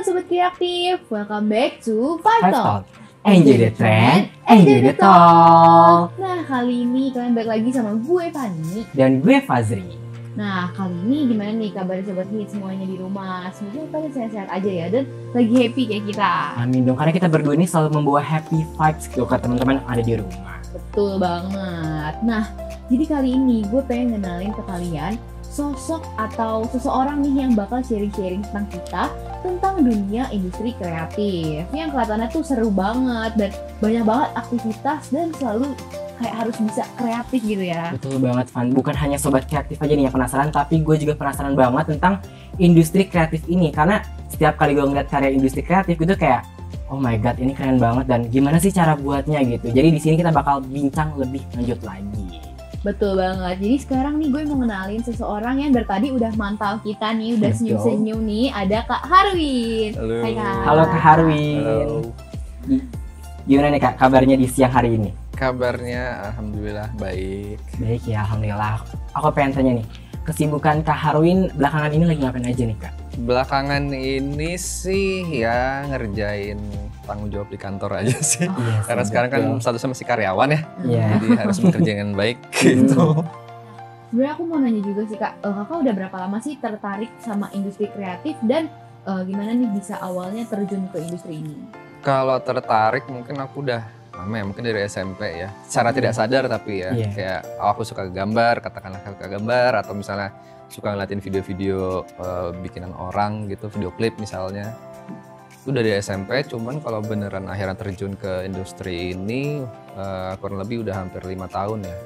Sobat Kreatif, welcome back to Five Talk. Enjoy the trend, enjoy the talk. Nah, kali ini kalian balik lagi sama gue Fanny Dan gue Fazri. Nah, kali ini gimana nih kabar Sobat Hit semuanya di rumah? Semoga kalian sehat-sehat aja ya dan lagi happy kayak kita. Amin dong, karena kita berdua ini selalu membawa happy vibes gitu ke teman-teman yang ada di rumah. Betul banget. Nah, jadi kali ini gue pengen ngenalin ke kalian sosok atau seseorang nih yang bakal sharing-sharing tentang kita tentang dunia industri kreatif yang kelihatannya tuh seru banget dan banyak banget aktivitas dan selalu kayak harus bisa kreatif gitu ya. Betul banget Van, bukan hanya sobat kreatif aja nih yang penasaran, tapi gue juga penasaran banget tentang industri kreatif ini. Karena setiap kali gue ngeliat karya industri kreatif gitu kayak oh my god, ini keren banget dan gimana sih cara buatnya gitu. Jadi di sini kita bakal bincang lebih lanjut lagi. Betul banget. Jadi sekarang nih gue mau ngenalin seseorang yang dari tadi udah mantau kita nih, udah senyum-senyum nih. Ada Kak Harwin. Halo. Hai Kak. Halo Kak Harwin. Halo. Gimana nih Kak kabarnya di siang hari ini? Kabarnya alhamdulillah baik. Baik ya, alhamdulillah. Aku pengen tanya nih, kesibukan Kak Harwin belakangan ini lagi ngapain aja nih Kak? Belakangan ini sih ya ngerjain tanggung jawab di kantor aja sih. Iya, Karena sekarang kan statusnya masih karyawan ya. Iya. Jadi harus bekerja dengan baik gitu. Sebenarnya aku mau nanya juga sih Kak, Kakak udah berapa lama sih tertarik sama industri kreatif dan gimana nih bisa awalnya terjun ke industri ini? Kalau tertarik mungkin aku udah lama ya, mungkin dari SMP ya. Secara tidak sadar tapi ya. Iya. Kayak aku suka gambar, katakanlah suka gambar atau misalnya suka ngeliatin video-video bikinan orang gitu, video klip misalnya. Itu dari SMP, cuman kalau beneran akhirnya terjun ke industri ini kurang lebih udah hampir 5 tahun ya.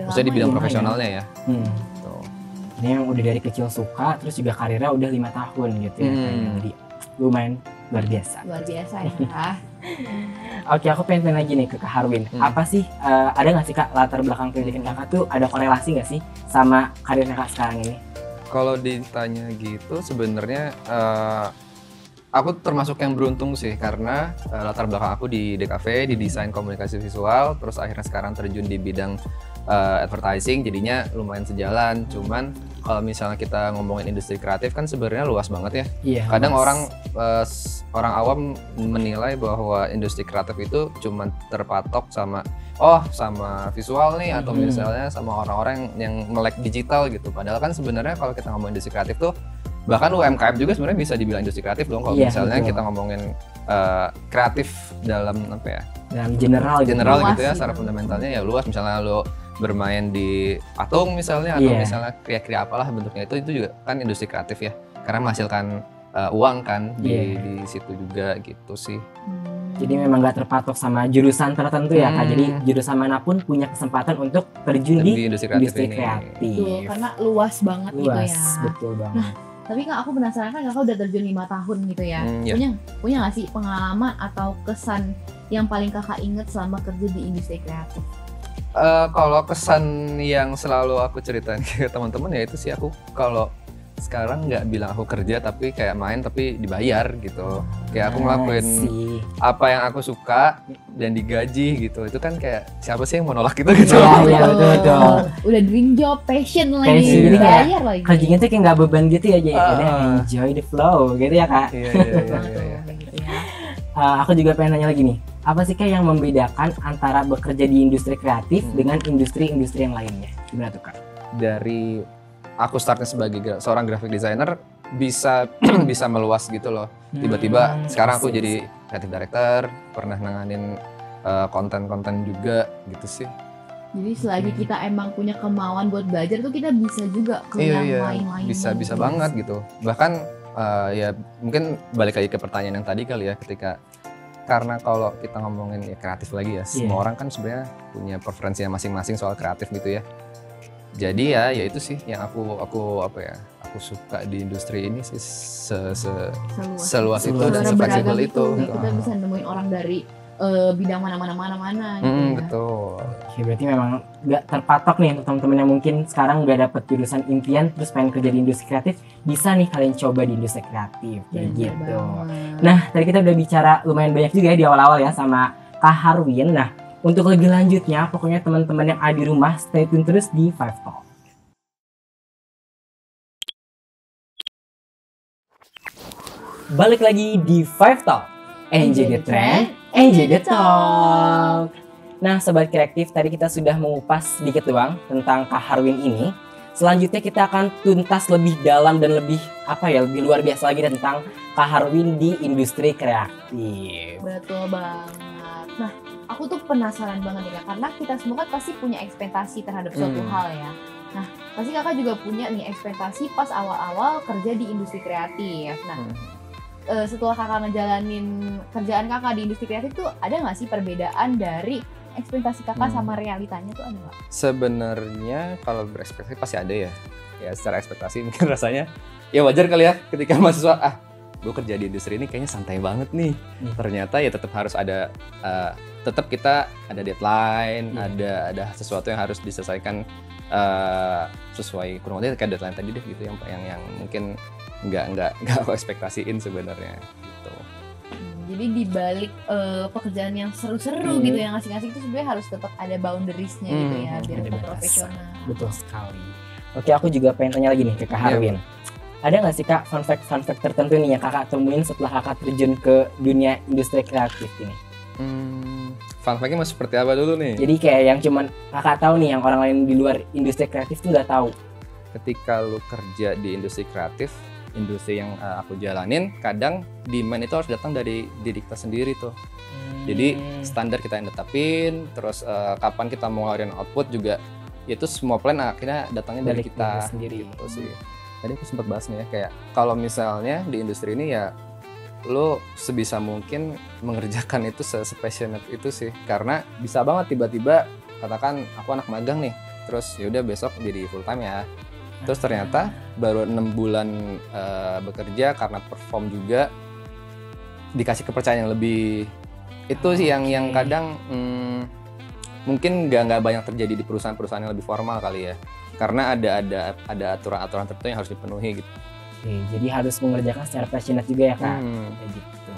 Maksudnya di bidang profesionalnya ya. Gitu. Ini yang udah dari kecil suka, terus juga karirnya udah 5 tahun gitu ya. Jadi lumayan luar biasa. Luar biasa ya. Oke, aku pengen tanya lagi nih ke Kak Harwin. Apa sih, ada nggak sih Kak latar belakang pendidikan Kakak tuh ada korelasi nggak sih sama karir Kakak sekarang ini? Kalau ditanya gitu sebenarnya aku termasuk yang beruntung sih karena latar belakang aku di DKV, di desain komunikasi visual, terus akhirnya sekarang terjun di bidang advertising, jadinya lumayan sejalan. Cuman kalau misalnya kita ngomongin industri kreatif kan sebenarnya luas banget ya. Iya. Kadang orang awam menilai bahwa industri kreatif itu cuma terpatok sama visual nih atau misalnya sama orang-orang yang melek digital gitu. Padahal kan sebenarnya kalau kita ngomongin industri kreatif tuh bahkan UMKM juga sebenarnya bisa dibilang industri kreatif dong kalau misalnya kita ngomongin kreatif dalam apa ya? Dalam general gitu ya, secara fundamentalnya ya luas. Misalnya lo bermain di patung misalnya atau misalnya kriya-kriya apalah bentuknya itu juga kan industri kreatif ya. Karena menghasilkan uang kan di situ juga gitu sih. Jadi memang gak terpatok sama jurusan tertentu ya Kak. Jadi jurusan manapun punya kesempatan untuk terjun di industri kreatif. Betul, karena luas banget gitu ya. Betul banget. Nah, tapi Kak aku penasaran kan Kakak udah terjun 5 tahun gitu ya. Punya nggak sih pengalaman atau kesan yang paling Kakak inget selama kerja di industri kreatif? Kalau kesan yang selalu aku ceritain ke teman-teman ya itu sih aku kalau sekarang nggak bilang aku kerja tapi kayak main tapi dibayar gitu. Kayak aku ngelakuin apa yang aku suka dan digaji gitu. Itu kan kayak siapa sih yang mau nolak itu gitu. Iya betul. Udah dream job, passion lagi, jadi dibayar lagi. Kerjanya tuh kayak nggak beban gitu ya, jadi enjoy the flow gitu ya Kak. Iya. Gitu ya. Aku juga pengen nanya lagi nih, apa sih Kak yang membedakan antara bekerja di industri kreatif dengan industri-industri yang lainnya? Gimana tuh Kak? Dari aku startnya sebagai seorang graphic designer bisa bisa meluas gitu loh. Tiba-tiba sekarang aku jadi creative director, pernah nanganin konten-konten juga gitu sih. Jadi selagi kita emang punya kemauan buat belajar tuh kita bisa juga ke yang lain-lain. Bisa banget gitu. Bahkan ya mungkin balik lagi ke pertanyaan yang tadi kali ya, ketika karena kalau kita ngomongin ya kreatif lagi ya, semua orang kan sebenarnya punya preferensinya masing-masing soal kreatif gitu ya. Jadi ya itu sih yang aku suka di industri ini sih seluas itu dan sefleksibel itu. Kita bisa nemuin orang dari bidang mana gitu ya. Betul. Oke, berarti memang nggak terpatok nih untuk teman-teman yang mungkin sekarang udah dapet jurusan impian terus pengen kerja di industri kreatif, bisa nih kalian coba di industri kreatif kayak gitu. Nah, tadi kita udah bicara lumayan banyak juga ya di awal-awal ya sama Kak Harwin. Nah, untuk lebih lanjutnya pokoknya teman-teman yang ada di rumah stay tune terus di Five Talk. balik lagi di Five Talk. Enjoy the trend, enjoy the talk. Nah, Sobat Kreatif, tadi kita sudah mengupas sedikit doang tentang Kak Harwin ini. Selanjutnya kita akan tuntas lebih dalam dan lebih lebih luar biasa lagi tentang Kak Harwin di industri kreatif. Betul banget. Nah, aku tuh penasaran banget nih Kak, karena kita semua kan pasti punya ekspektasi terhadap suatu hal ya. Nah, pasti Kakak juga punya nih ekspektasi pas awal-awal kerja di industri kreatif. Nah, setelah Kakak ngejalanin kerjaan Kakak di industri kreatif tuh ada nggak sih perbedaan dari ekspektasi Kakak sama realitanya tuh ada nggak? Sebenarnya kalau berekspektasi pasti ada ya. Ya secara ekspektasi mungkin rasanya ya wajar kali ya ketika mahasiswa gue kerja di industri ini kayaknya santai banget nih. Ternyata ya tetap harus ada tetap kita ada deadline, ada sesuatu yang harus diselesaikan sesuai kurang lebih kayak deadline tadi deh gitu yang mungkin nggak aku ekspektasiin sebenarnya gitu. Jadi di balik pekerjaan yang seru-seru gitu yang asik-asik itu sebenarnya harus tetap ada boundariesnya gitu ya biar tetap profesional. Betul sekali. Oke, aku juga pengen tanya lagi nih ke Kak Harwin. Ada nggak sih Kak fun fact tertentu nih yang Kakak temuin setelah Kakak terjun ke dunia industri kreatif ini? Fun fact-nya mau seperti apa dulu nih? Jadi kayak yang cuman Kakak tahu nih yang orang lain di luar industri kreatif tuh nggak tahu. Ketika lu kerja di industri kreatif, industri yang aku jalanin, kadang demand itu harus datang dari diri kita sendiri tuh. Jadi standar kita yang tetapin, terus kapan kita mau ngeluarin output juga, itu semua plan akhirnya datangnya dari kita sendiri gitu sih. Tadi aku sempat bahas nih ya, kayak kalau misalnya di industri ini ya lo sebisa mungkin mengerjakan itu se-passionate itu sih, karena bisa banget tiba-tiba katakan aku anak magang nih, terus yaudah besok jadi full time ya. Terus ternyata baru 6 bulan bekerja karena perform juga dikasih kepercayaan yang lebih. Itu sih yang kadang mungkin nggak banyak terjadi di perusahaan-perusahaan yang lebih formal kali ya. Karena ada aturan-aturan tertentu yang harus dipenuhi gitu. Oke, jadi harus mengerjakan secara passionate juga ya Kak. Kayak gitu.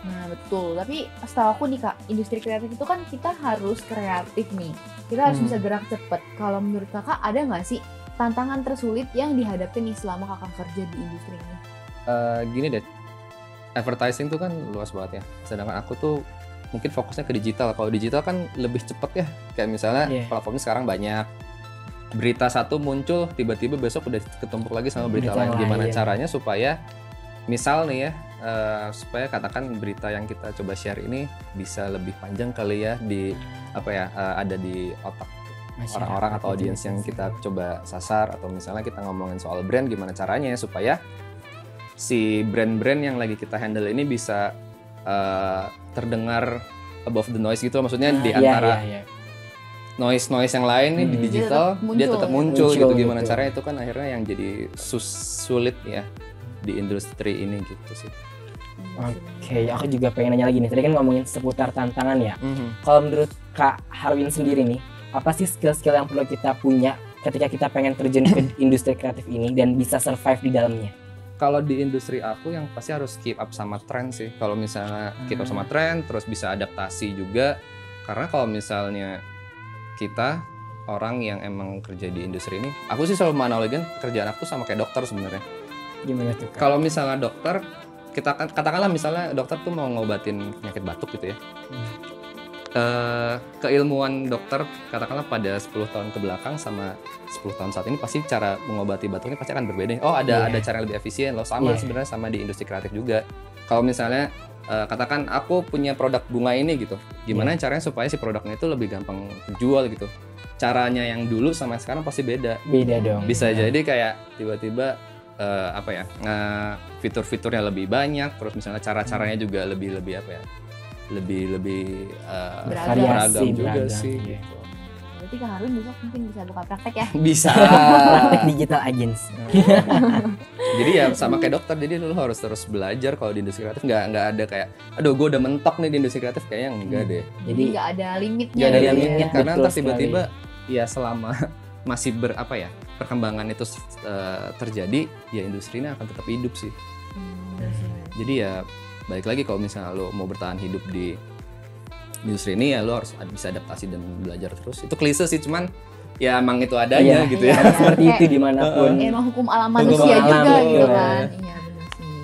Nah betul, tapi setahu aku nih Kak, industri kreatif itu kan kita harus kreatif nih. Kita harus bisa gerak cepet. Kalau menurut Kakak ada nggak sih tantangan tersulit yang dihadapi nih selama Kakak kerja di industri ini? Gini deh, advertising tuh kan luas banget ya. Sedangkan aku tuh mungkin fokusnya ke digital. Kalau digital kan lebih cepet ya. Kayak misalnya platformnya sekarang banyak. Berita satu muncul, tiba-tiba besok udah ketumpuk lagi sama berita lain. Gimana caranya supaya, misal nih ya, supaya katakan berita yang kita coba share ini bisa lebih panjang kali ya di ada di otak orang-orang atau audiens yang kita coba sasar, atau misalnya kita ngomongin soal brand, gimana caranya supaya si brand-brand yang lagi kita handle ini bisa terdengar above the noise gitu, maksudnya di antara noise yang lain nih di digital dia tetap muncul gitu. Gimana caranya itu kan akhirnya yang jadi sulit ya di industri ini gitu sih. Oke, aku juga pengen nanya lagi nih. Tadi kan ngomongin seputar tantangan ya. Kalau menurut Kak Harwin sendiri nih, apa sih skill-skill yang perlu kita punya ketika kita pengen terjun ke industri kreatif ini dan bisa survive di dalamnya? Kalau di industri aku yang pasti harus keep up sama tren sih. Kalau misalnya keep up sama tren, terus bisa adaptasi juga. Karena kalau misalnya kita orang yang emang kerja di industri ini, aku sih selalu menganalogikan kerjaan aku sama kayak dokter sebenarnya. Gimana tuh Kak? Kalau misalnya dokter, kita katakanlah misalnya dokter tuh mau ngobatin penyakit batuk gitu ya. Keilmuan dokter katakanlah pada 10 tahun ke belakang sama 10 tahun saat ini pasti cara mengobati batuknya pasti akan berbeda. Oh ada cara yang lebih efisien loh, sama sebenarnya sama di industri kreatif juga. Kalau misalnya katakan aku punya produk bunga ini gitu, gimana caranya supaya si produknya itu lebih gampang dijual gitu. Caranya yang dulu sama yang sekarang pasti beda dong. Bisa jadi kayak tiba-tiba fitur-fiturnya lebih banyak, terus misalnya cara-caranya juga lebih beragam juga sih gitu. Berarti Kak Harwin besok mungkin bisa buka praktek ya? Bisa. Praktek digital agency. Jadi ya sama kayak dokter, jadi lu harus terus belajar. Kalau di industri kreatif nggak ada kayak, aduh gue udah mentok nih di industri kreatif, kayaknya enggak deh. Jadi nggak ada limitnya. Nggak ada limitnya, karena ntar tiba-tiba ya selama masih perkembangan itu terjadi, ya industri ini akan tetap hidup sih. Jadi ya balik lagi, kalau misalnya lo mau bertahan hidup di industri ini ya lo harus bisa adaptasi dan belajar terus. Itu klise sih, cuman ya emang itu adanya gitu ya. Seperti itu dimanapun. Emang hukum alam manusia juga gitu kan. Iya benar sih.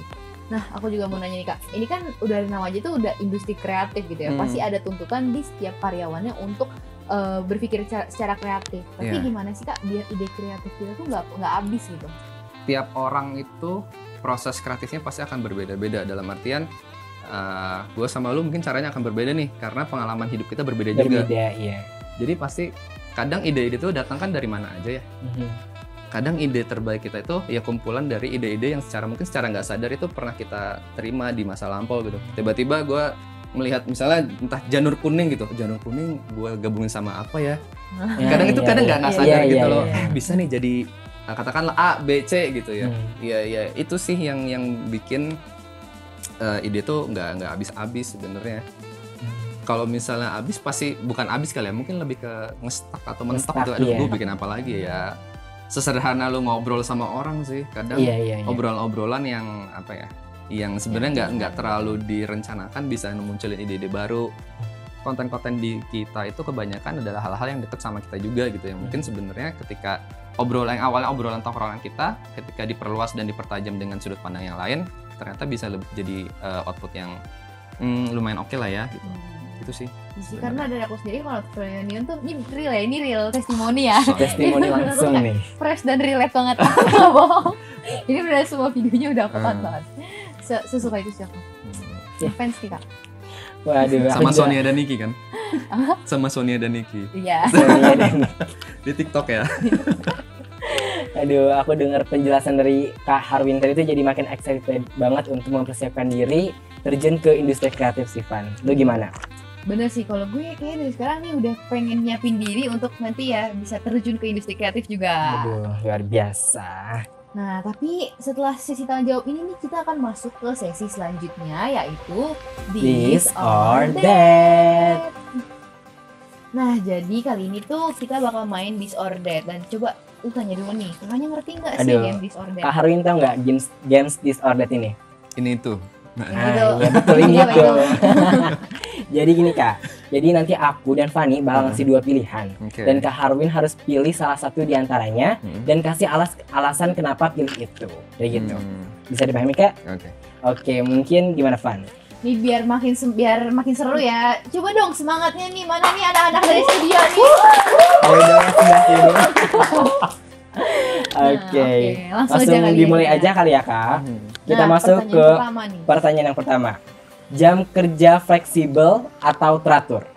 Nah, aku juga mau nanya nih Kak, ini kan udah ada nama aja tuh udah industri kreatif gitu ya, pasti ada tuntutan di setiap karyawannya untuk berpikir secara kreatif. Tapi gimana sih Kak biar ide kreatif kita tuh nggak habis gitu? Tiap orang itu proses kreatifnya pasti akan berbeda-beda, dalam artian gue sama lu mungkin caranya akan berbeda nih, karena pengalaman hidup kita berbeda juga. Iya. Jadi pasti kadang ide-ide itu datang kan dari mana aja ya. Kadang ide terbaik kita itu ya kumpulan dari ide-ide yang mungkin secara nggak sadar itu pernah kita terima di masa lampau gitu. Tiba-tiba gue melihat misalnya entah janur kuning gitu, janur kuning gue gabungin sama apa ya. Kadang itu kadang nggak sadar gitu loh. Bisa nih jadi katakanlah A, B, C gitu ya. Iya itu sih yang bikin ide tuh nggak habis-habis sebenarnya. Kalau misalnya habis pasti bukan habis kali ya, mungkin lebih ke ngestak atau menstak gitu. Aduh, gue bikin apa lagi ya? Sesederhana lu ngobrol sama orang sih, kadang obrolan-obrolan yang apa ya, yang sebenarnya nggak terlalu direncanakan bisa munculin ide-ide baru. Konten-konten di kita itu kebanyakan adalah hal-hal yang deket sama kita juga gitu ya. Mungkin sebenarnya ketika yang awalnya obrolan tongkrongan kita, ketika diperluas dan dipertajam dengan sudut pandang yang lain, ternyata bisa jadi output yang lumayan oke lah ya gitu. Itu sih. Karena dari aku sendiri kalau Reunion tuh ini real testimoni ya. Testimoni langsung nih. Fresh dan relate banget. Nggak bohong. Ini benar semua videonya udah kuat banget. Sesuka itu siapa? Fans nih Kak. Waduh. Sama Sonia dan Niki kan? Sama Sonia dan Niki. Iya. Sonia dan di TikTok ya. Aduh, aku dengar penjelasan dari Kak Harwin tadi itu jadi makin excited banget untuk mempersiapkan diri terjun ke industri kreatif sih, Van. Lu gimana? Bener sih, kalau gue kayaknya dari sekarang nih udah pengen nyiapin diri untuk nanti ya bisa terjun ke industri kreatif juga. Aduh, luar biasa. Nah, tapi setelah sesi tanya jawab ini nih kita akan masuk ke sesi selanjutnya yaitu This or That. Nah, jadi kali ini tuh kita bakal main This or That dan coba lu tanya dulu nih, kakaknya ngerti nggak sih game This or That? Kak Harwin tau nggak games This or That ini? Ini itu. Ya betul ini tuh. Jadi gini Kak, jadi nanti aku dan Fani bakal ngasih dua pilihan dan Kak Harwin harus pilih salah satu di antaranya dan kasih alasan kenapa pilih itu. Kayak gitu. Bisa dipahami Kak? Oke, mungkin gimana Van? Nih biar makin seru ya. Coba dong semangatnya nih, mana nih anak-anak dari studio nih. Oke, langsung dimulai aja kali ya Kak. Kita masuk ke pertanyaan yang pertama. Jam kerja fleksibel atau teratur?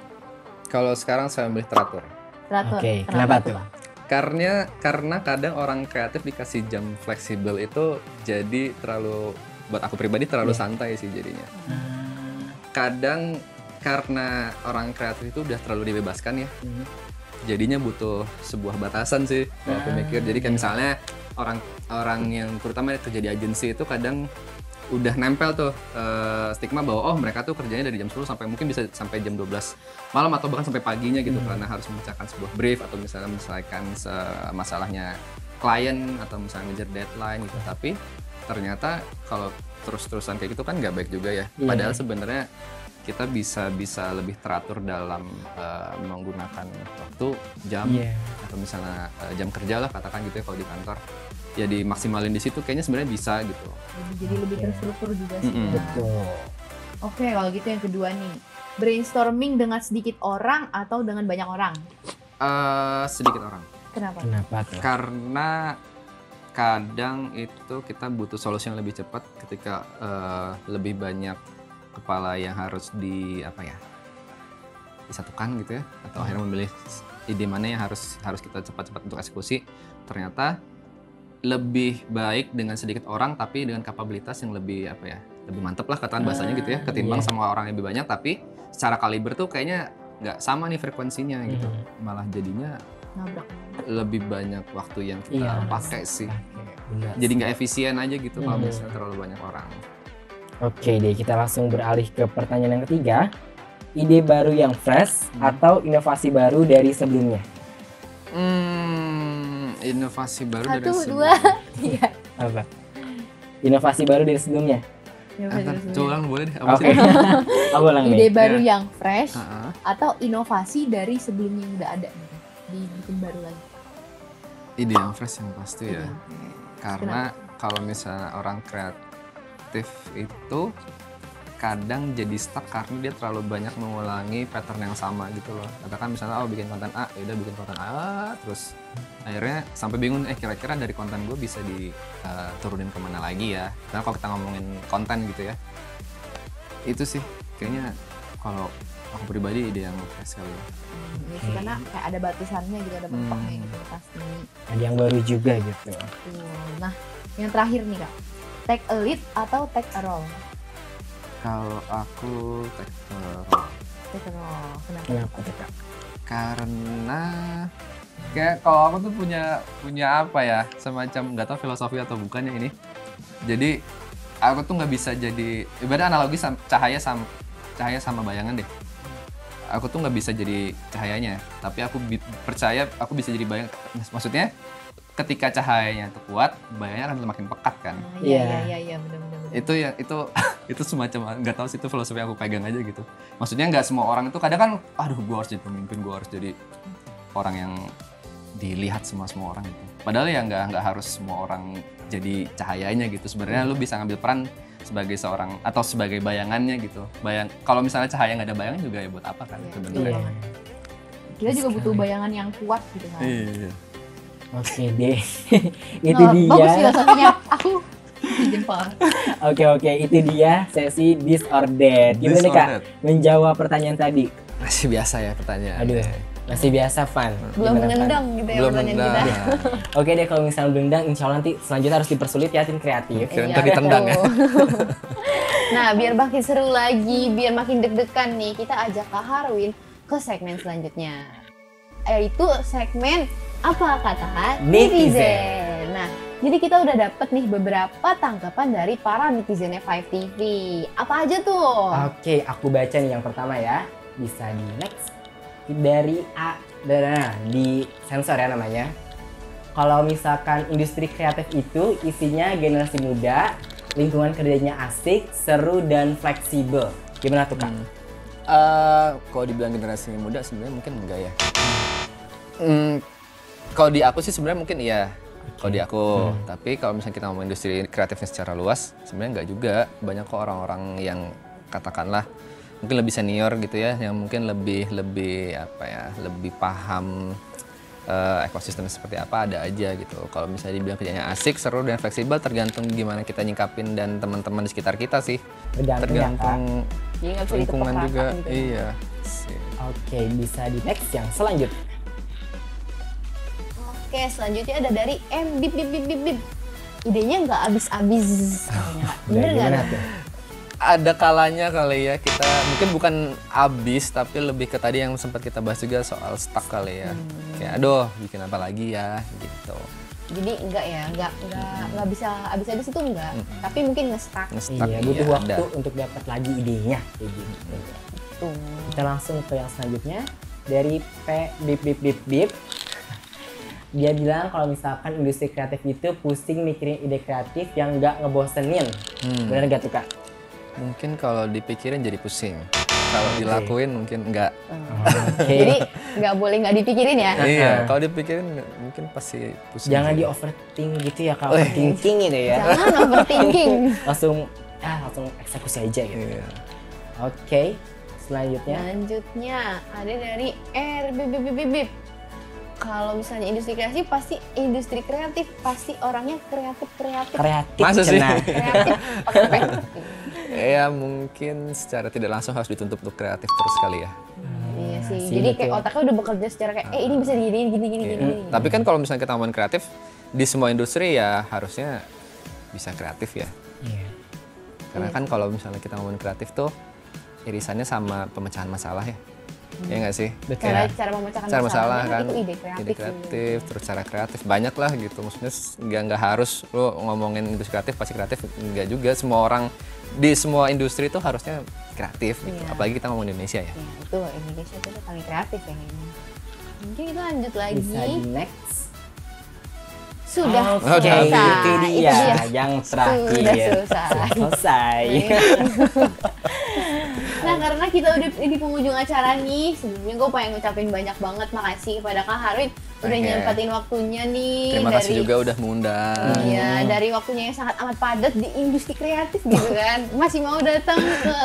Kalau sekarang saya memilih teratur. Oke, kenapa tuh? Karena kadang orang kreatif dikasih jam fleksibel itu jadi terlalu, buat aku pribadi terlalu santai sih jadinya. Kadang karena orang kreatif itu udah terlalu dibebaskan ya. Jadinya butuh sebuah batasan sih kalau aku mikir. Jadi kayak misalnya orang yang terutama kerja di agensi itu kadang udah nempel tuh stigma bahwa mereka tuh kerjanya dari jam 10 sampai mungkin bisa sampai jam 12 malam atau bahkan sampai paginya gitu karena harus memecahkan sebuah brief atau misalnya menyelesaikan masalahnya klien atau misalnya ngejar deadline gitu. Tapi ternyata kalau terus-terusan kayak gitu kan nggak baik juga ya. Padahal sebenarnya kita bisa lebih teratur dalam menggunakan waktu, jam atau misalnya jam kerja lah katakan gitu ya kalau di kantor. Ya dimaksimalin di situ kayaknya sebenarnya bisa gitu. Jadi lebih terstruktur juga sih. Betul. Oke, kalau gitu yang kedua nih. Brainstorming dengan sedikit orang atau dengan banyak orang? Sedikit orang. Kenapa? Tuh? Karena kadang itu kita butuh solusi yang lebih cepat ketika lebih banyak kepala yang harus disatukan gitu ya, atau akhirnya memilih ide mana yang harus kita cepat-cepat untuk eksekusi. Ternyata lebih baik dengan sedikit orang tapi dengan kapabilitas yang lebih lebih mantep lah katakan bahasanya gitu ya, ketimbang sama orang yang lebih banyak tapi secara kaliber tuh kayaknya nggak sama nih frekuensinya gitu. Malah jadinya nabrak. Lebih banyak waktu yang kita pakai sih. Jadi nggak efisien aja gitu kalau misalnya terlalu banyak orang. Oke deh, kita langsung beralih ke pertanyaan yang ketiga. Ide baru yang fresh atau inovasi baru dari sebelumnya? Inovasi baru dari sebelumnya. 1, 2, 3. Apa? Inovasi baru dari sebelumnya? Coba boleh deh. Ide baru yang fresh atau inovasi dari sebelumnya yang udah ada, dibikin baru lagi. Ide yang fresh yang pasti ya. Karena kalau misalnya orang kreatif kreatif itu kadang jadi stuck karena dia terlalu banyak mengulangi pattern yang sama gitu loh. Katakan misalnya bikin konten A, ya udah bikin konten A terus akhirnya sampai bingung kira-kira dari konten gue bisa diturunin kemana lagi ya. Karena kalau kita ngomongin konten gitu ya, itu sih kayaknya kalau aku pribadi ide yang fresh sekali ya. Iya sih, karena kayak ada batasannya gitu, ada mentoknya gitu pasti. Ada yang baru juga gitu. Nah, yang terakhir nih Kak, take a lead atau take a role? Kalau aku take Take a role, Kenapa tuh Kak? karena kayak kalau aku tuh punya apa ya, semacam nggak tahu filosofi atau bukannya ini. Jadi aku tuh nggak bisa jadi, ibarat analogi cahaya sama bayangan deh. Aku tuh nggak bisa jadi cahayanya, tapi aku percaya aku bisa jadi bayangan. Maksudnya ketika cahayanya itu kuat, bayangannya akan semakin pekat kan. Iya, benar-benar. Itu semacam nggak tahu sih, itu filosofi yang aku pegang aja gitu. Maksudnya nggak semua orang itu kadang kan, aduh gue harus jadi pemimpin, gue harus jadi orang yang dilihat semua orang gitu. Padahal ya nggak harus semua orang jadi cahayanya gitu. Sebenarnya lu bisa ngambil peran sebagai seorang atau sebagai bayangannya gitu. Kalau misalnya cahaya nggak ada bayangan juga ya buat apa kan sebenarnya. Iya. Kita juga butuh bayangan yang kuat gitu kan. Iya. Oke deh. Itu dia. Bagus filosofinya. Aku jempol. Oke, itu dia sesi This or That. Gimana nih Kak menjawab pertanyaan tadi? Masih biasa ya pertanyaan. Aduh, masih biasa Van. Belum Gimana, Van? menendang gitu ya Belum pertanyaan menendang. kita. Oke deh, kalau misalnya belum dendang, insya Allah nanti selanjutnya harus dipersulit ya tim kreatif. Kira ntar ditendang ya. Nah, biar makin seru lagi, biar makin deg-degan nih, kita ajak Kak Harwin ke segmen selanjutnya. Yaitu segmen Apa Kata Netizen. Nah, jadi kita udah dapet nih beberapa tanggapan dari para netizennya 5TV. Apa aja tuh? Oke, aku baca nih yang pertama ya. Bisa di next. Dari A, di sensor ya namanya. Kalau misalkan industri kreatif itu isinya generasi muda, lingkungan kerjanya asik, seru, dan fleksibel. Gimana tuh Kak? Kalau dibilang generasi muda sebenarnya mungkin enggak ya. Kalau di aku sih sebenarnya mungkin iya. Kalau di aku, tapi kalau misalnya kita ngomong industri kreatifnya secara luas, sebenarnya enggak juga. Banyak kok orang-orang yang katakanlah mungkin lebih senior gitu ya, yang mungkin lebih paham ekosistem seperti apa, ada aja gitu. Kalau misalnya dibilang kerjanya asik, seru, dan fleksibel, tergantung gimana kita nyikapin dan teman-teman di sekitar kita sih. Tergantung Jadi nggak bisa lingkungan ditepok juga. rata gitu. Iya. Oke, bisa di next yang selanjutnya. Oke, selanjutnya ada dari M. Bip. Idenya nggak habis-habis. Bener nggak? Gimana tuh? Ada kalanya kali ya kita mungkin bukan abis tapi lebih ke tadi yang sempat kita bahas juga soal stuck kali ya. Kayak aduh bikin apa lagi ya gitu. Jadi nggak bisa habis-habis itu enggak. Tapi mungkin nge-stuck. Iya, butuh waktu untuk dapat lagi idenya kayak gitu. Tuh. Kita langsung ke yang selanjutnya dari P. Bip. Dia bilang kalau misalkan industri kreatif itu pusing mikirin ide kreatif yang nggak ngebosenin. Bener gak tuh Kak? Mungkin kalau dipikirin jadi pusing. Kalau dilakuin mungkin enggak. Jadi nggak boleh nggak dipikirin ya. Iya, kalau dipikirin mungkin pasti pusing. Jangan sih. di overthink gitu ya Kak. Overthinking gitu ya. Jangan overthinking. langsung eksekusi aja gitu. Iya. Oke, selanjutnya. Selanjutnya ada dari R. Bip. Kalau misalnya industri kreatif pasti orangnya kreatif. Masa sih? cenah. Kreatif. Oke. Ya mungkin secara tidak langsung harus dituntut untuk kreatif terus kali ya. Iya sih. sih, Jadi betul. kayak otaknya udah bekerja secara kayak ini bisa diginiin gini. Tapi kan kalau misalnya kita ngomongin kreatif di semua industri ya harusnya bisa kreatif ya. Iya. Karena kan kalau misalnya kita ngomongin kreatif tuh irisannya sama pemecahan masalah ya. Iya nggak sih? Betul. Cara memecahkan Cara masalah kan, itu ide kreatif. terus cara kreatif banyak lah gitu. Maksudnya nggak harus lo ngomongin industri kreatif pasti kreatif, nggak juga. Semua orang di semua industri itu harusnya kreatif gitu. Iya. Apalagi kita ngomong Indonesia ya. Ya, itu Indonesia itu paling kreatif ya kayaknya. Mungkin kita lanjut lagi. Bisa di next. Sudah Oke, selesai. itu dia yang terakhir. Sudah selesai. Selesai. Nah, karena kita udah di penghujung acara nih, sebelumnya gue pengen ngucapin banyak banget makasih kepada Kak Harwin udah nyempetin waktunya nih. Terima kasih juga udah mengundang. Iya, dari waktunya yang sangat amat padat di industri kreatif gitu kan. Masih mau datang ke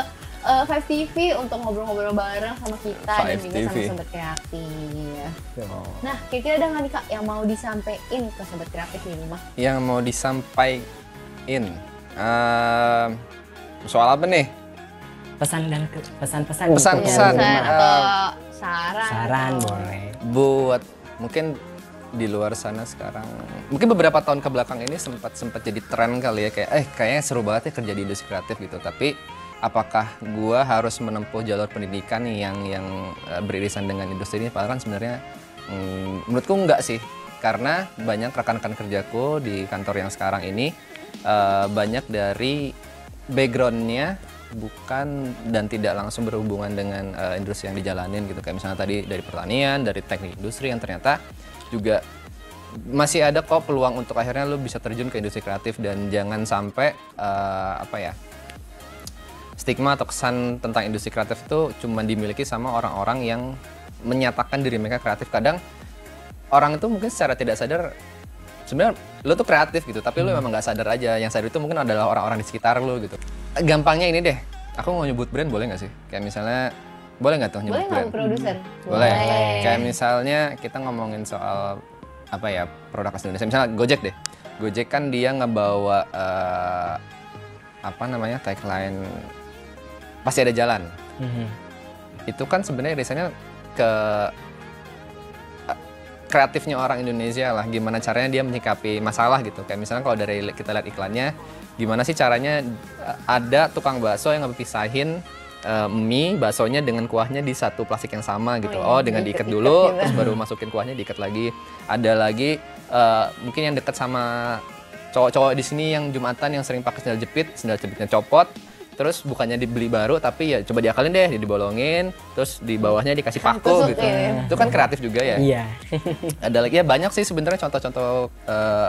5TV untuk ngobrol-ngobrol bareng sama kita dan juga sama Sobat Kreatif. Nah, kira-kira ada nggak nih Kak yang mau disampaikan ke Sobat Kreatif di rumah? Yang mau disampaikan soal apa nih? Pesan-pesan atau saran boleh. Buat mungkin di luar sana sekarang, mungkin beberapa tahun ke belakang ini sempat jadi tren kali ya, kayaknya seru banget ya kerja di industri kreatif gitu. Tapi apakah gua harus menempuh jalur pendidikan yang beririsan dengan industri ini? Padahal kan sebenarnya menurutku enggak sih, karena banyak rekan-rekan kerjaku di kantor yang sekarang ini banyak dari backgroundnya bukan dan tidak langsung berhubungan dengan industri yang dijalanin gitu. Kayak misalnya tadi dari pertanian, dari teknik industri yang ternyata juga masih ada kok peluang untuk akhirnya lu bisa terjun ke industri kreatif. Dan jangan sampai stigma atau kesan tentang industri kreatif itu cuma dimiliki sama orang-orang yang menyatakan diri mereka kreatif. Kadang orang itu mungkin secara tidak sadar sebenarnya lu tuh kreatif gitu, tapi lu memang nggak sadar aja. Yang sadar itu mungkin adalah orang-orang di sekitar lu gitu. Gampangnya ini deh, aku mau nyebut brand boleh nggak sih? Kayak misalnya, boleh nggak tuh nyebut brand? Boleh nggak produser? Boleh. Kayak misalnya kita ngomongin soal produk asli Indonesia. Misalnya Gojek deh. Gojek kan dia ngebawa tagline pasti ada jalan. Itu kan sebenarnya biasanya ke kreatifnya orang Indonesia lah, gimana caranya dia menyikapi masalah gitu. Kayak misalnya kalau dari kita lihat iklannya, gimana sih caranya ada tukang bakso yang ngepisahin mie baksonya dengan kuahnya di satu plastik yang sama gitu. Dengan diikat dulu, terus baru masukin kuahnya, diikat lagi. Ada lagi mungkin yang dekat sama cowok-cowok di sini yang Jumatan yang sering pakai sendal jepitnya copot. Terus bukannya dibeli baru, tapi ya coba diakalin deh, dibolongin, terus di bawahnya dikasih paku gitu. Itu kan kreatif juga ya. Iya. Ada lagi ya, banyak sih sebenarnya contoh-contoh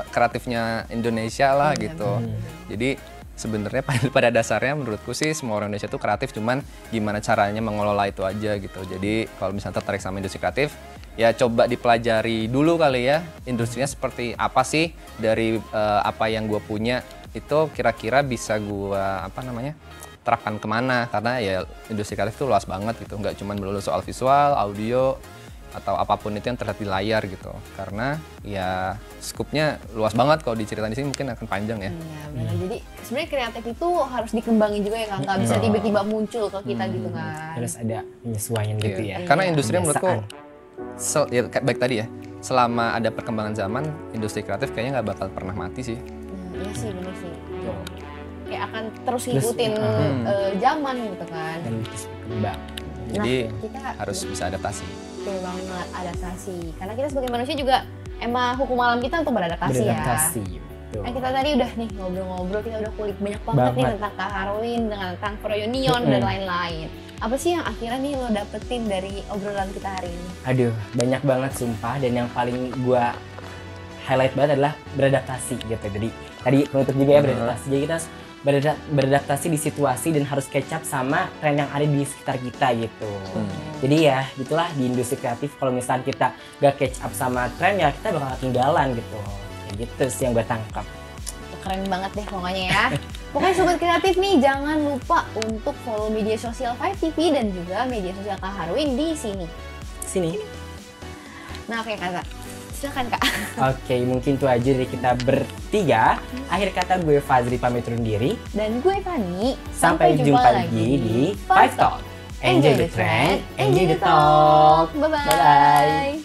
kreatifnya Indonesia lah gitu. Jadi sebenarnya pada dasarnya menurutku sih semua orang Indonesia tuh kreatif, cuman gimana caranya mengelola itu aja gitu. Jadi kalau misalnya tertarik sama industri kreatif, ya coba dipelajari dulu kali ya, industrinya seperti apa sih, dari apa yang gue punya itu kira-kira bisa gue terapkan kemana, karena ya industri kreatif itu luas banget gitu, nggak cuma melulu soal visual, audio, atau apapun itu yang terlihat di layar gitu, karena ya skupnya luas banget. Kalau diceritain di sini mungkin akan panjang ya. Iya benar. Jadi sebenarnya kreatif itu harus dikembangin juga ya kan, nggak bisa tiba-tiba muncul ke kita gitu kan. Harus ada penyesuaian gitu ya. Karena industri menurutku baik tadi ya, selama ada perkembangan zaman, industri kreatif kayaknya nggak bakal pernah mati sih. Iya sih, bener sih. Kayak akan terus ngikutin zaman gitu kan. Dan terus berkembang. Jadi kita harus bisa adaptasi. Betul banget, adaptasi. Karena kita sebagai manusia juga emang hukum alam kita untuk beradaptasi ya. Betul. Nah kita tadi udah nih ngobrol-ngobrol, kita udah kulik banyak banget nih tentang Kak Harwin, tentang Froyonion dan lain-lain. Apa sih yang akhirnya nih lo dapetin dari obrolan kita hari ini? Aduh, banyak banget sumpah, dan yang paling gua highlight banget adalah beradaptasi gitu. Jadi tadi penutup juga ya, beradaptasi. Jadi kita harus beradaptasi di situasi dan harus catch up sama tren yang ada di sekitar kita gitu. Jadi ya gitulah di industri kreatif, kalau misalnya kita gak catch up sama tren ya kita bakal ketinggalan gitu. Kayak gitu sih yang gue tangkap. Keren banget deh pokoknya ya. Pokoknya Sobat Kreatif nih jangan lupa untuk follow media sosial 5TV dan juga media sosial Kak Harwin di sini. Nah oke Kak, silakan Kak. Oke, mungkin itu aja dari kita bertiga. Akhir kata gue Fazri pamit undur diri. Dan gue Fani. Sampai jumpa lagi di 5 Talk. Enjoy the trend, enjoy the talk. Bye-bye.